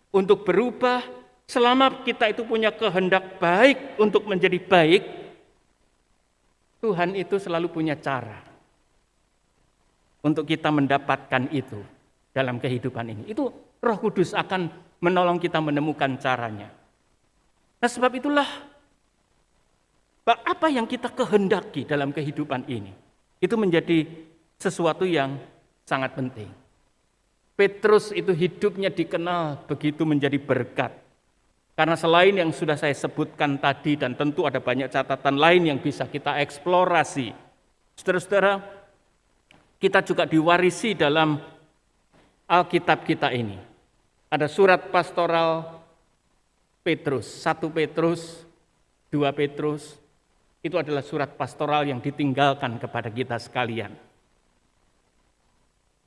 untuk berubah, selama kita itu punya kehendak baik untuk menjadi baik, Tuhan itu selalu punya cara untuk kita mendapatkan itu dalam kehidupan ini. Itu Roh Kudus akan menolong kita menemukan caranya. Nah, sebab itulah apa yang kita kehendaki dalam kehidupan ini, itu menjadi sesuatu yang sangat penting. Petrus itu hidupnya dikenal begitu menjadi berkat. Karena selain yang sudah saya sebutkan tadi, dan tentu ada banyak catatan lain yang bisa kita eksplorasi, saudara-saudara, kita juga diwarisi dalam Alkitab kita ini. Ada surat pastoral Petrus, 1 Petrus, 2 Petrus, itu adalah surat pastoral yang ditinggalkan kepada kita sekalian.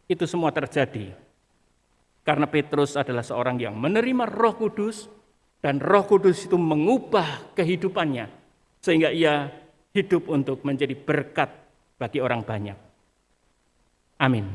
Itu semua terjadi karena Petrus adalah seorang yang menerima Roh Kudus, dan Roh Kudus itu mengubah kehidupannya sehingga ia hidup untuk menjadi berkat bagi orang banyak. Amin.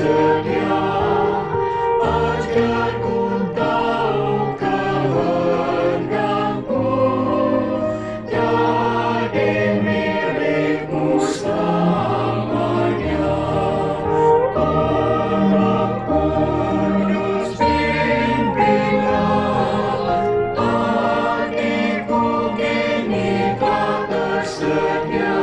tersedia. Ajarku tahu kehendakmu, jadi milikmu selamanya. Roh Kudus pimpinlah, hatiku kini telah tersedia.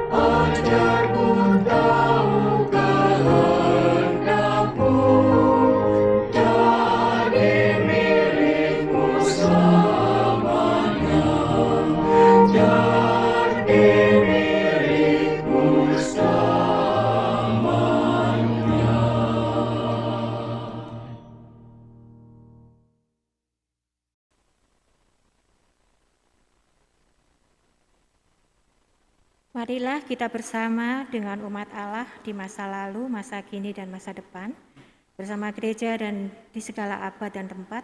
Ajarku tahu kehendakmu, jadi milikmu selamanya. Jadi milikmu selamanya. Marilah kita bersama dengan umat Allah di masa lalu, masa kini, dan masa depan, bersama gereja dan di segala abad dan tempat,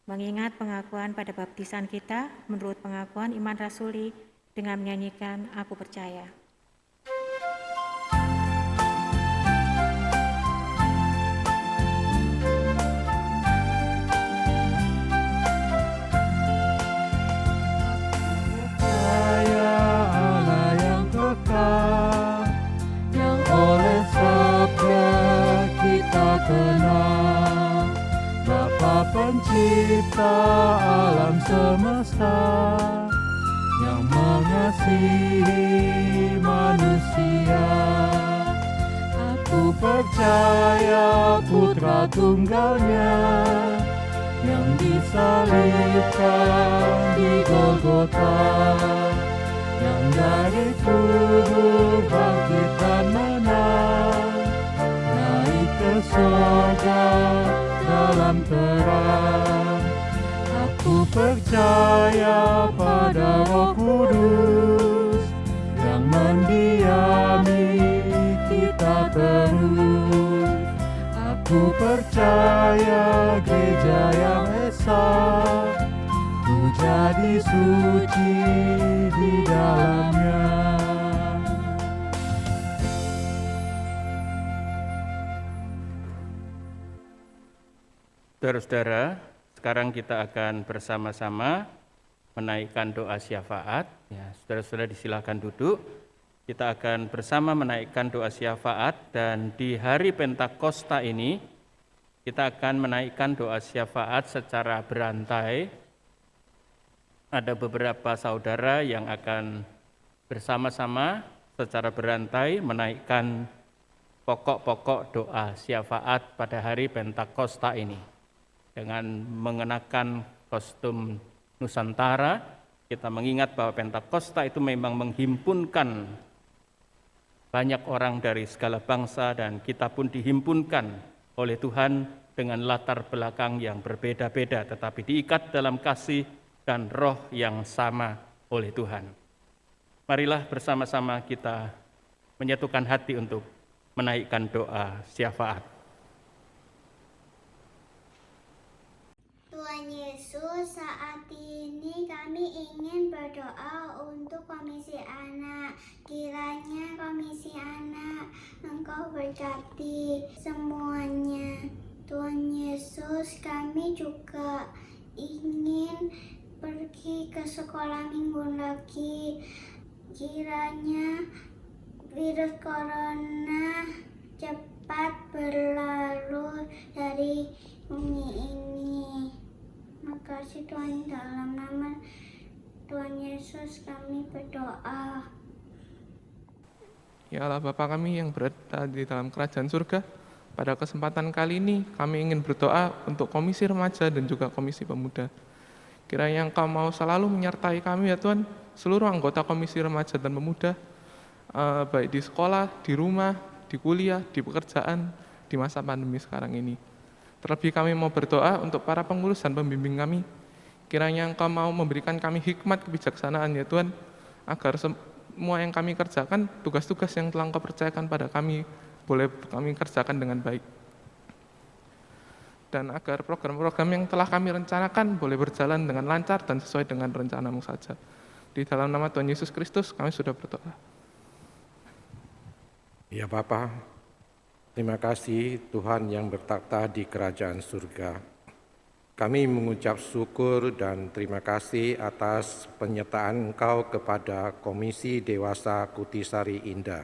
mengingat pengakuan pada baptisan kita menurut pengakuan iman rasuli dengan menyanyikan Aku Percaya. Percaya Allah yang kekal, yang oleh sabda kita kenal, Bapa pencipta alam semesta, yang mengasihi manusia. Aku percaya Putra Tunggalnya, yang disalibkan di Golgota, yang dari kubur bangkit dan menang, naik ke surga dalam terang. Aku percaya pada Roh Kudus, yang mendiami kita terus. Aku percaya gereja yang esa, ku jadi suci di dalamnya. Saudara-saudara, sekarang kita akan bersama-sama menaikkan doa syafaat. Ya, saudara-saudara disilakan duduk. Kita akan bersama menaikkan doa syafaat, dan di hari Pentakosta ini kita akan menaikkan doa syafaat secara berantai. Ada beberapa saudara yang akan bersama-sama secara berantai menaikkan pokok-pokok doa syafaat pada hari Pentakosta ini. Dengan mengenakan kostum Nusantara, kita mengingat bahwa Pentakosta itu memang menghimpunkan banyak orang dari segala bangsa, dan kita pun dihimpunkan oleh Tuhan dengan latar belakang yang berbeda-beda, tetapi diikat dalam kasih dan roh yang sama oleh Tuhan. Marilah bersama-sama kita menyatukan hati untuk menaikkan doa syafaat. Tuhan Yesus, saat ini kami ingin berdoa untuk Komisi Anak. Kiranya Komisi Anak Engkau berkati semuanya. Tuhan Yesus, kami juga ingin pergi ke sekolah minggu lagi. Kiranya virus corona cepat berlalu dari bumi ini. Makasih Tuhan, dalam nama Tuhan Yesus kami berdoa. Ya Allah Bapa kami yang berada di dalam kerajaan surga, pada kesempatan kali ini kami ingin berdoa untuk Komisi Remaja dan juga Komisi Pemuda. Kiranya Engkau mau selalu menyertai kami ya Tuhan, seluruh anggota Komisi Remaja dan Pemuda, baik di sekolah, di rumah, di kuliah, di pekerjaan, di masa pandemi sekarang ini. Terlebih kami mau berdoa untuk para pengurus dan pembimbing kami. Kiranya Engkau mau memberikan kami hikmat kebijaksanaan ya Tuhan, agar semua yang kami kerjakan, tugas-tugas yang telah Engkau percayakan pada kami, boleh kami kerjakan dengan baik. Dan agar program-program yang telah kami rencanakan boleh berjalan dengan lancar dan sesuai dengan rencana-Mu saja. Di dalam nama Tuhan Yesus Kristus kami sudah berdoa. Ya Bapa, Terima kasih Tuhan yang bertakhta di kerajaan surga. Kami mengucap syukur dan terima kasih atas penyertaan Engkau kepada Komisi Dewasa Kutisari Indah.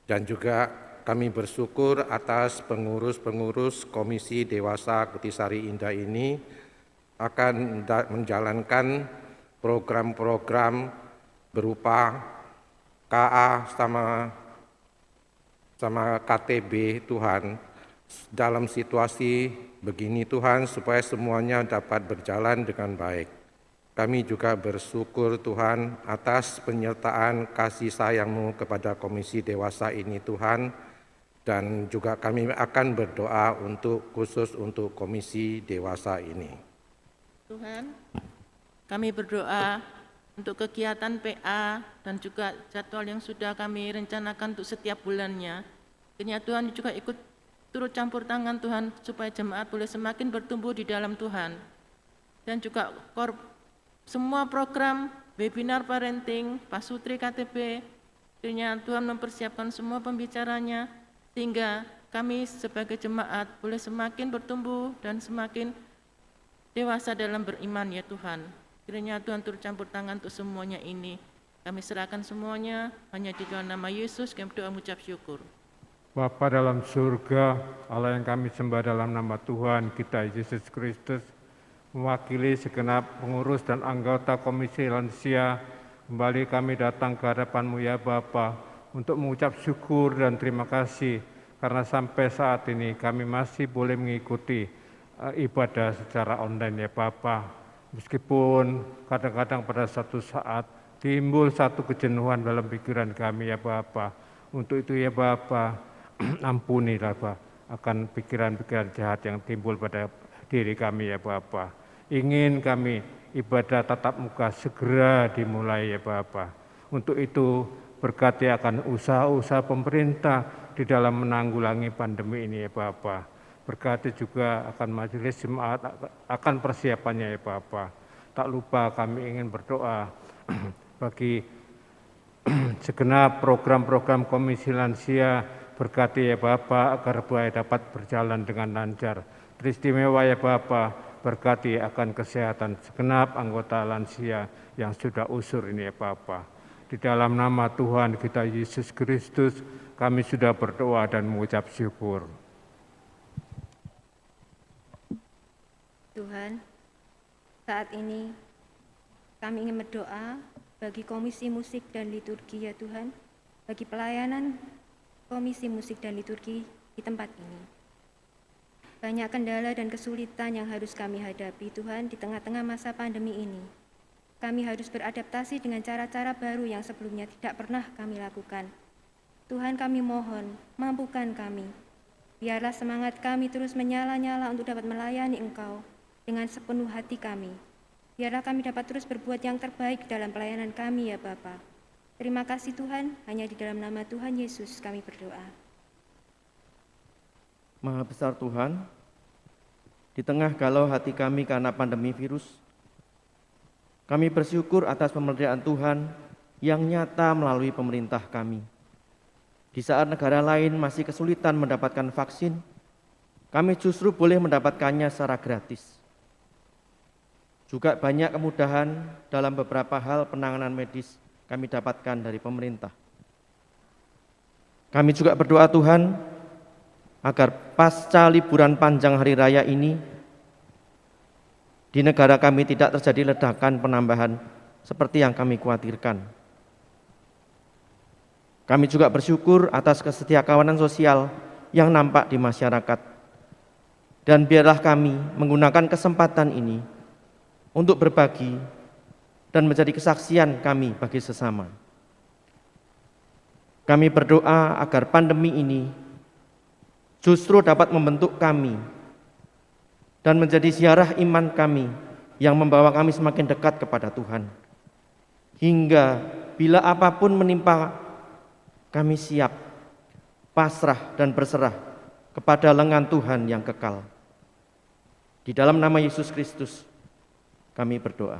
Dan juga kami bersyukur atas pengurus-pengurus Komisi Dewasa Kutisari Indah ini akan menjalankan program-program berupa KA sama KTB Tuhan dalam situasi begini Tuhan supaya semuanya dapat berjalan dengan baik. Kami juga bersyukur Tuhan atas penyertaan kasih sayang-Mu kepada Komisi Dewasa ini Tuhan, dan juga kami akan berdoa khusus untuk Komisi Dewasa ini. Tuhan, kami berdoa untuk kegiatan PA dan juga jadwal yang sudah kami rencanakan untuk setiap bulannya. Kiranya Tuhan juga ikut turut campur tangan Tuhan supaya jemaat boleh semakin bertumbuh di dalam Tuhan. Dan juga semua program webinar parenting, Pasutri KTB, kiranya Tuhan mempersiapkan semua pembicaranya sehingga kami sebagai jemaat boleh semakin bertumbuh dan semakin dewasa dalam beriman ya Tuhan. Kiranya Tuhan turut campur tangan untuk semuanya ini. Kami serahkan semuanya hanya di dalam nama Yesus kami berdoa mengucap syukur. Bapa dalam surga, Allah yang kami sembah dalam nama Tuhan kita Yesus Kristus, mewakili segenap pengurus dan anggota Komisi Lansia, kembali kami datang ke hadapan-Mu ya Bapa, untuk mengucap syukur dan terima kasih, karena sampai saat ini kami masih boleh mengikuti ibadah secara online ya Bapa. Meskipun kadang-kadang pada satu saat timbul satu kejenuhan dalam pikiran kami ya Bapa. Untuk itu ya Bapa, ampunilah Bapa akan pikiran-pikiran jahat yang timbul pada diri kami ya Bapa. Ingin kami ibadah tatap muka segera dimulai ya Bapa. Untuk itu berkati akan usaha-usaha pemerintah di dalam menanggulangi pandemi ini ya Bapa. Berkati juga akan majelis jemaat, akan persiapannya ya Bapa. Tak lupa kami ingin berdoa bagi segenap program-program Komisi Lansia, berkati ya Bapa agar supaya dapat berjalan dengan lancar. Teristimewa ya Bapa, berkati akan kesehatan segenap anggota lansia yang sudah usur ini ya Bapa. Di dalam nama Tuhan kita Yesus Kristus, kami sudah berdoa dan mengucap syukur. Tuhan, saat ini kami ingin berdoa bagi Komisi Musik dan Liturgi ya Tuhan, bagi pelayanan Komisi Musik dan Liturgi di tempat ini. Banyak kendala dan kesulitan yang harus kami hadapi Tuhan di tengah-tengah masa pandemi ini. Kami harus beradaptasi dengan cara-cara baru yang sebelumnya tidak pernah kami lakukan. Tuhan kami mohon, mampukan kami. Biarlah semangat kami terus menyala-nyala untuk dapat melayani Engkau dengan sepenuh hati kami. Biarlah kami dapat terus berbuat yang terbaik dalam pelayanan kami ya Bapa. Terima kasih Tuhan, hanya di dalam nama Tuhan Yesus kami berdoa. Maha besar Tuhan, di tengah galau hati kami karena pandemi virus, kami bersyukur atas pemberdayaan Tuhan yang nyata melalui pemerintah kami. Di saat negara lain masih kesulitan mendapatkan vaksin, kami justru boleh mendapatkannya secara gratis. Juga banyak kemudahan dalam beberapa hal penanganan medis kami dapatkan dari pemerintah. Kami juga berdoa Tuhan agar pasca liburan panjang hari raya ini di negara kami tidak terjadi ledakan penambahan seperti yang kami khawatirkan. Kami juga bersyukur atas kesetiakawanan sosial yang nampak di masyarakat. Dan biarlah kami menggunakan kesempatan ini untuk berbagi dan menjadi kesaksian kami bagi sesama. Kami berdoa agar pandemi ini justru dapat membentuk kami dan menjadi ziarah iman kami yang membawa kami semakin dekat kepada Tuhan. Hingga bila apapun menimpa, kami siap, pasrah dan berserah kepada lengan Tuhan yang kekal. Di dalam nama Yesus Kristus, kami berdoa.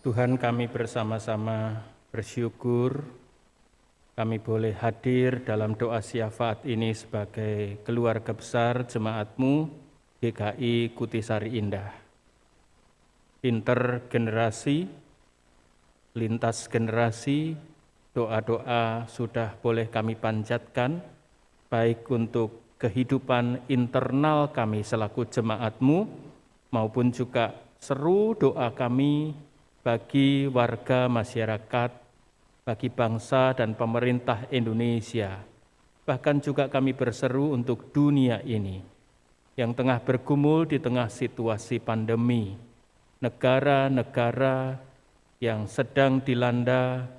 Tuhan, kami bersama-sama bersyukur kami boleh hadir dalam doa syafaat ini sebagai keluarga besar jemaat-Mu GKI Kutisari Indah. Intergenerasi, lintas generasi, doa-doa sudah boleh kami panjatkan, baik untuk kehidupan internal kami selaku jemaat-Mu, maupun juga seru doa kami bagi warga masyarakat, bagi bangsa dan pemerintah Indonesia. Bahkan juga kami berseru untuk dunia ini, yang tengah bergumul di tengah situasi pandemi, negara-negara yang sedang dilanda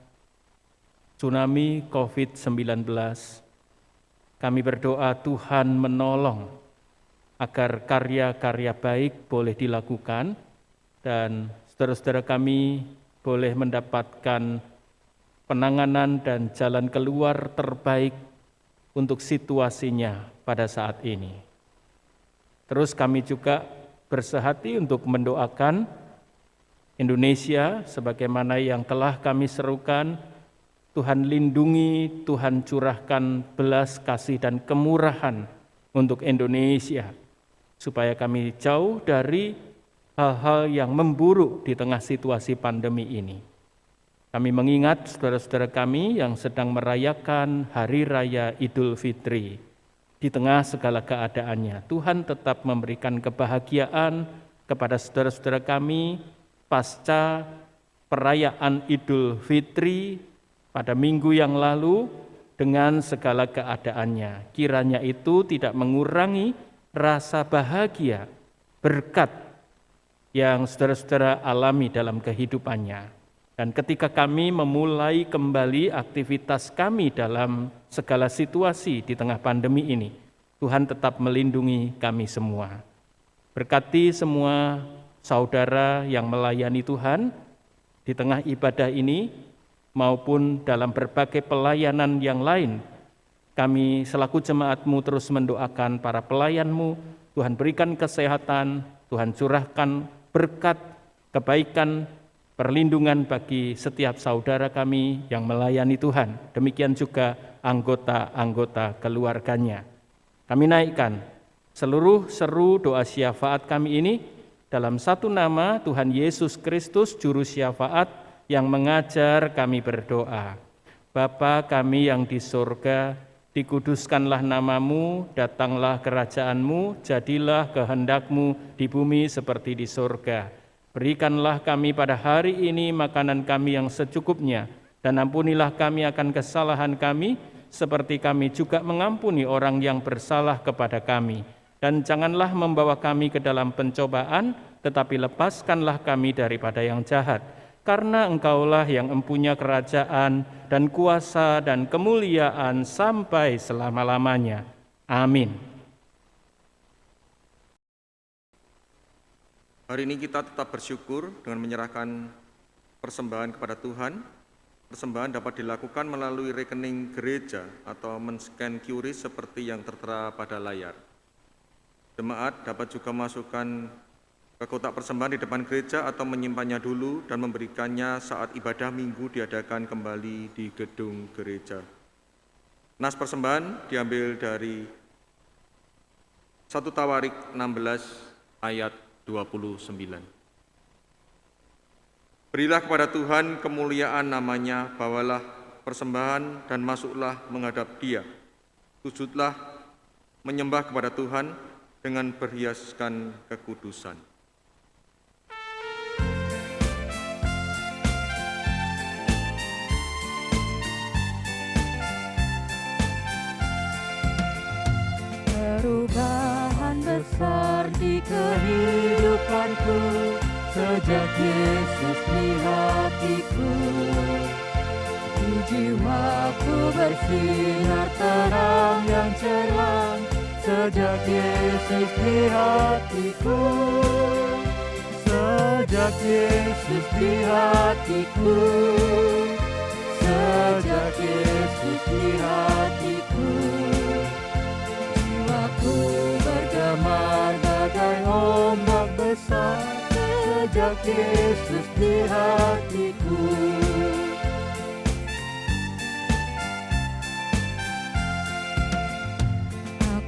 tsunami COVID-19, kami berdoa Tuhan menolong agar karya-karya baik boleh dilakukan dan saudara-saudara kami boleh mendapatkan penanganan dan jalan keluar terbaik untuk situasinya pada saat ini. Terus kami juga bersehati untuk mendoakan Indonesia sebagaimana yang telah kami serukan. Tuhan lindungi, Tuhan curahkan belas kasih dan kemurahan untuk Indonesia, supaya kami jauh dari hal-hal yang memburuk di tengah situasi pandemi ini. Kami mengingat saudara-saudara kami yang sedang merayakan Hari Raya Idul Fitri. Di tengah segala keadaannya, Tuhan tetap memberikan kebahagiaan kepada saudara-saudara kami pasca perayaan Idul Fitri pada minggu yang lalu dengan segala keadaannya. Kiranya itu tidak mengurangi rasa bahagia, berkat yang saudara-saudara alami dalam kehidupannya. Dan ketika kami memulai kembali aktivitas kami dalam segala situasi di tengah pandemi ini, Tuhan tetap melindungi kami semua. Berkati semua saudara yang melayani Tuhan di tengah ibadah ini, maupun dalam berbagai pelayanan yang lain. Kami selaku jemaat-Mu terus mendoakan para pelayan-Mu, Tuhan berikan kesehatan, Tuhan curahkan berkat, kebaikan, perlindungan bagi setiap saudara kami yang melayani Tuhan. Demikian juga anggota-anggota keluarganya. Kami naikkan seluruh seru doa syafaat kami ini dalam satu nama Tuhan Yesus Kristus, Juru Syafaat, yang mengajar kami berdoa. Bapa kami yang di surga, dikuduskanlah namamu, datanglah kerajaanmu, jadilah kehendak-Mu di bumi seperti di surga. Berikanlah kami pada hari ini makanan kami yang secukupnya, dan ampunilah kami akan kesalahan kami, seperti kami juga mengampuni orang yang bersalah kepada kami. Dan janganlah membawa kami ke dalam pencobaan, tetapi lepaskanlah kami daripada yang jahat. Karena Engkaulah yang empunya kerajaan dan kuasa dan kemuliaan sampai selama-lamanya. Amin. Hari ini kita tetap bersyukur dengan menyerahkan persembahan kepada Tuhan. Persembahan dapat dilakukan melalui rekening gereja atau men-scan QRIS seperti yang tertera pada layar. Jemaat dapat juga masukkan ke kotak persembahan di depan gereja atau menyimpannya dulu dan memberikannya saat ibadah minggu diadakan kembali di gedung gereja. Nas persembahan diambil dari 1 Tawarik 16 ayat 29. Berilah kepada Tuhan kemuliaan namanya, bawalah persembahan dan masuklah menghadap Dia. Sujudlah menyembah kepada Tuhan dengan berhiaskan kekudusan. Perubahan besar di kehidupanku sejak Yesus di hatiku. Di jiwaku bersinar terang yang cerah sejak Yesus di hatiku. Sejak Yesus di hatiku. Sejak Yesus di hatiku. Jiwaku bergemar bagai ombak besar sejak Yesus di hatiku.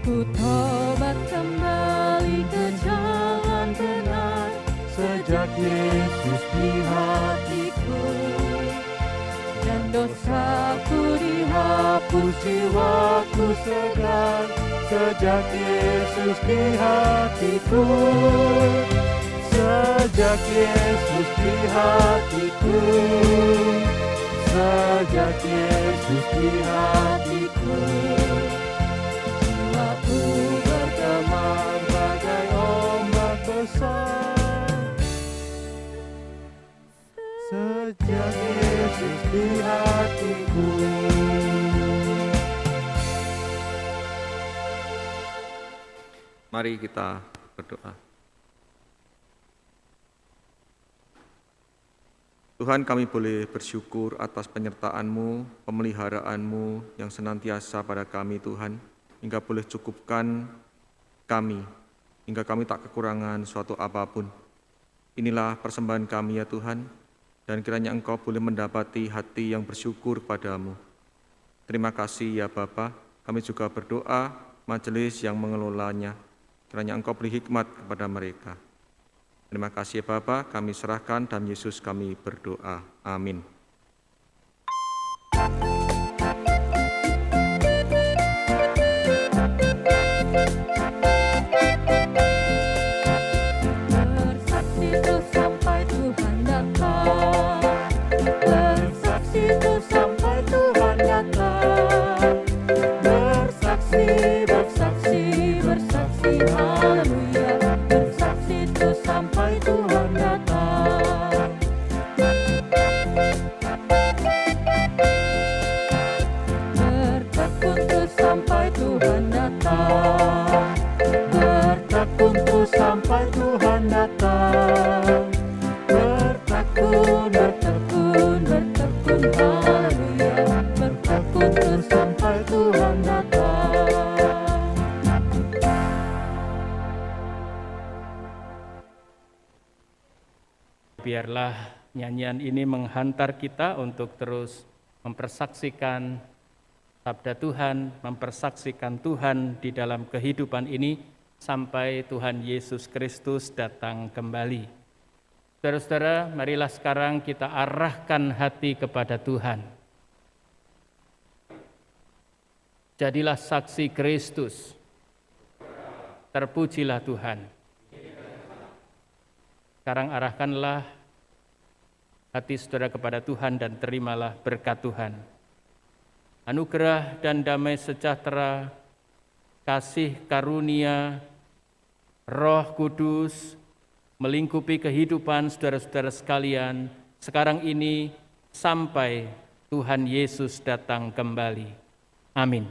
Ku tobat kembali ke jalan benar sejak Yesus di hatiku, dan dosaku dihapus, jiwaku segar sejak Yesus di hatiku. Sejak Yesus di hatiku, sejak Yesus di hatiku, jiwaku bergemar bagai ombak besar. Sejak Yesus di hatiku. Mari kita berdoa. Tuhan, kami boleh bersyukur atas penyertaan-Mu, pemeliharaanmu yang senantiasa pada kami, Tuhan, hingga boleh cukupkan kami, hingga kami tak kekurangan suatu apapun. Inilah persembahan kami ya Tuhan, dan kiranya Engkau boleh mendapati hati yang bersyukur padamu. Terima kasih ya Bapa. Kami juga berdoa majelis yang mengelolanya, kiranya Engkau beri hikmat kepada mereka. Terima kasih ya Bapa, kami serahkan dalam Yesus kami berdoa. Amin. Bersaksi terus sampai Tuhan datang, bersaksi terus sampai Tuhan datang, bersaksi, bersaksi, bersaksi, haleluya, bersaksi terus sampai Tuhan datang. Bertekun terus sampai Tuhan datang, bertekun terus sampai Tuhan datang, bertekun, bertekun, bertekun, haleluya, bertekun terus sampai Tuhan datang. Biarlah nyanyian ini menghantar kita untuk terus mempersaksikan sabda Tuhan, mempersaksikan Tuhan di dalam kehidupan ini sampai Tuhan Yesus Kristus datang kembali. Saudara-saudara, marilah sekarang kita arahkan hati kepada Tuhan. Jadilah saksi Kristus. Terpujilah Tuhan. Sekarang arahkanlah hati saudara kepada Tuhan dan terimalah berkat Tuhan. Anugerah dan damai sejahtera, kasih karunia, Roh Kudus melingkupi kehidupan saudara-saudara sekalian sekarang ini sampai Tuhan Yesus datang kembali. Amin.